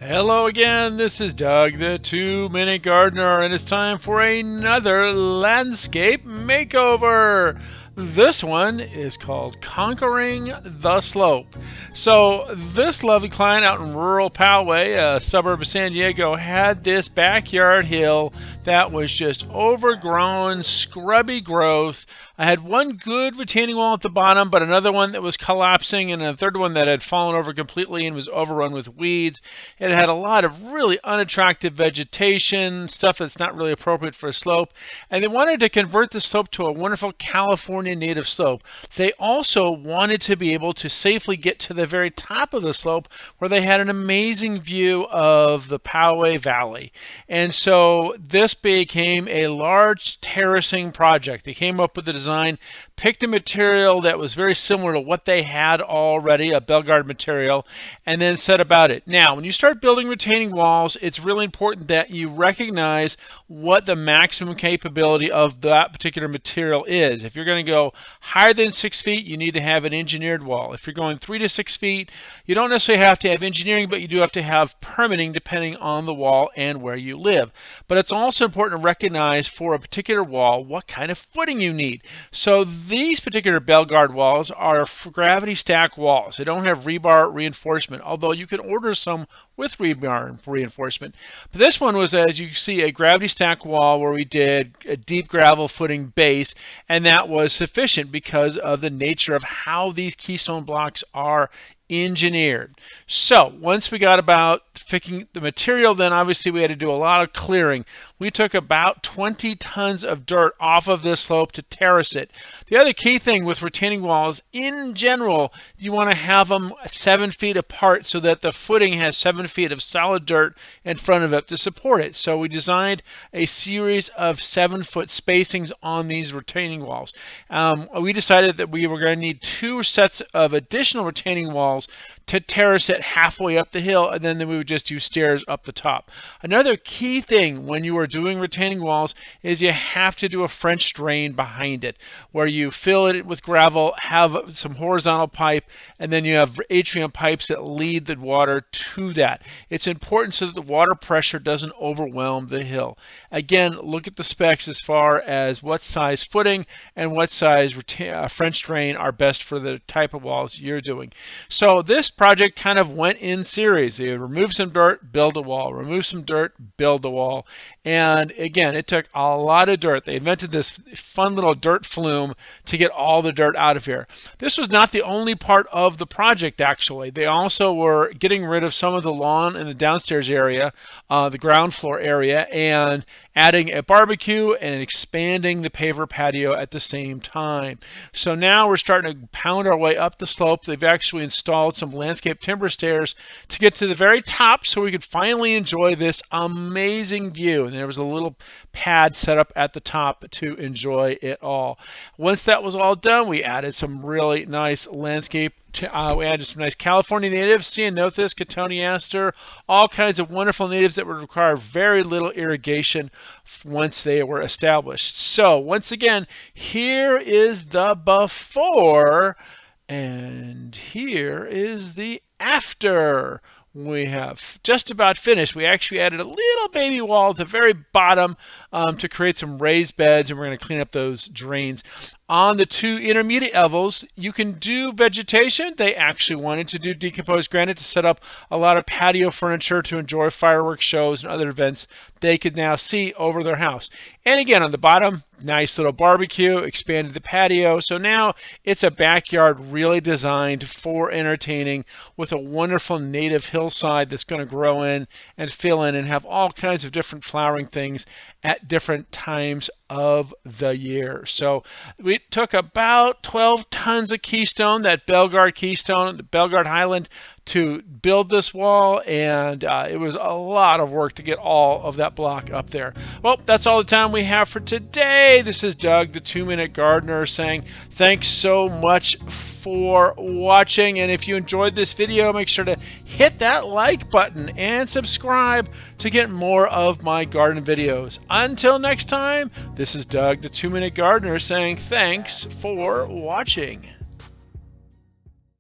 Hello again, this is Doug, the 2-Minute Gardener, and it's time for another landscape makeover. This one is called Conquering the Slope. So this lovely client out in rural Poway, a suburb of San Diego, had this backyard hill that was just overgrown, scrubby growth. I had one good retaining wall at the bottom, but another one that was collapsing, and a third one that had fallen over completely and was overrun with weeds. It had a lot of really unattractive vegetation, stuff that's not really appropriate for a slope, and they wanted to convert the slope to a wonderful California native slope. They also wanted to be able to safely get to the very top of the slope where they had an amazing view of the Poway Valley. And so this became a large terracing project. They came up with the design, picked a material that was very similar to what they had already, a Bellegarde material, and then set about it. Now, when you start building retaining walls, it's really important that you recognize what the maximum capability of that particular material is. If you're going to go higher than 6 feet, you need to have an engineered wall. If you're going 3 to 6 feet, you don't necessarily have to have engineering, but you do have to have permitting depending on the wall and where you live. But it's also important to recognize for a particular wall what kind of footing you need. So these particular Bellegarde walls are gravity stack walls. They don't have rebar reinforcement, although you can order some with rebar reinforcement. But this one was, as you see, a gravity stack wall where we did a deep gravel footing base, and that was sufficient because of the nature of how these keystone blocks are engineered. So once we got about picking the material, then obviously we had to do a lot of clearing. We took about 20 tons of dirt off of this slope to terrace it. The other key thing with retaining walls in general, you want to have them 7 feet apart so that the footing has 7 feet of solid dirt in front of it to support it. So we designed a series of 7-foot spacings on these retaining walls. We decided that we were going to need 2 sets of additional retaining walls to terrace it halfway up the hill, and then we would just use stairs up the top. Another key thing when you are doing retaining walls is you have to do a French drain behind it, where you fill it with gravel, have some horizontal pipe, and then you have atrium pipes that lead the water to that. It's important so that the water pressure doesn't overwhelm the hill. Again, look at the specs as far as what size footing and what size French drain are best for the type of walls you're doing. So this project kind of went in series. You remove some dirt, build a wall, remove some dirt, build a wall. And again, it took a lot of dirt. They invented this fun little dirt flume to get all the dirt out of here. This was not the only part of the project, actually. They also were getting rid of some of the lawn in the downstairs area, the ground floor area, and adding a barbecue and expanding the paver patio at the same time. So now we're starting to pound our way up the slope. They've actually installed some landscape timber stairs to get to the very top so we could finally enjoy this amazing view. And there was a little pad set up at the top to enjoy it all. Once that was all done, we added some really nice landscape. We added some nice California natives, ceanothus, cotoneaster, all kinds of wonderful natives that would require very little irrigation once they were established. So once again, here is the before and here is the after. We have just about finished. We actually added a little baby wall at the very bottom to create some raised beds, and we're going to clean up those drains. On the 2 intermediate levels, you can do vegetation. They actually wanted to do decomposed granite to set up a lot of patio furniture to enjoy fireworks shows and other events they could now see over their house. And again, on the bottom, nice little barbecue, expanded the patio. So now it's a backyard really designed for entertaining with a wonderful native hillside that's going to grow in and fill in and have all kinds of different flowering things at different times of the year. So we took about 12 tons of keystone, that Bellegarde keystone, the Bellegarde Highland, to build this wall, and it was a lot of work to get all of that block up there. Well, that's all the time we have for today. This is Doug, the 2-Minute Gardener, saying thanks so much for watching, and if you enjoyed this video, make sure to hit that like button and subscribe to get more of my garden videos. Until next time, this is Doug, the 2-Minute Gardener, saying thanks for watching.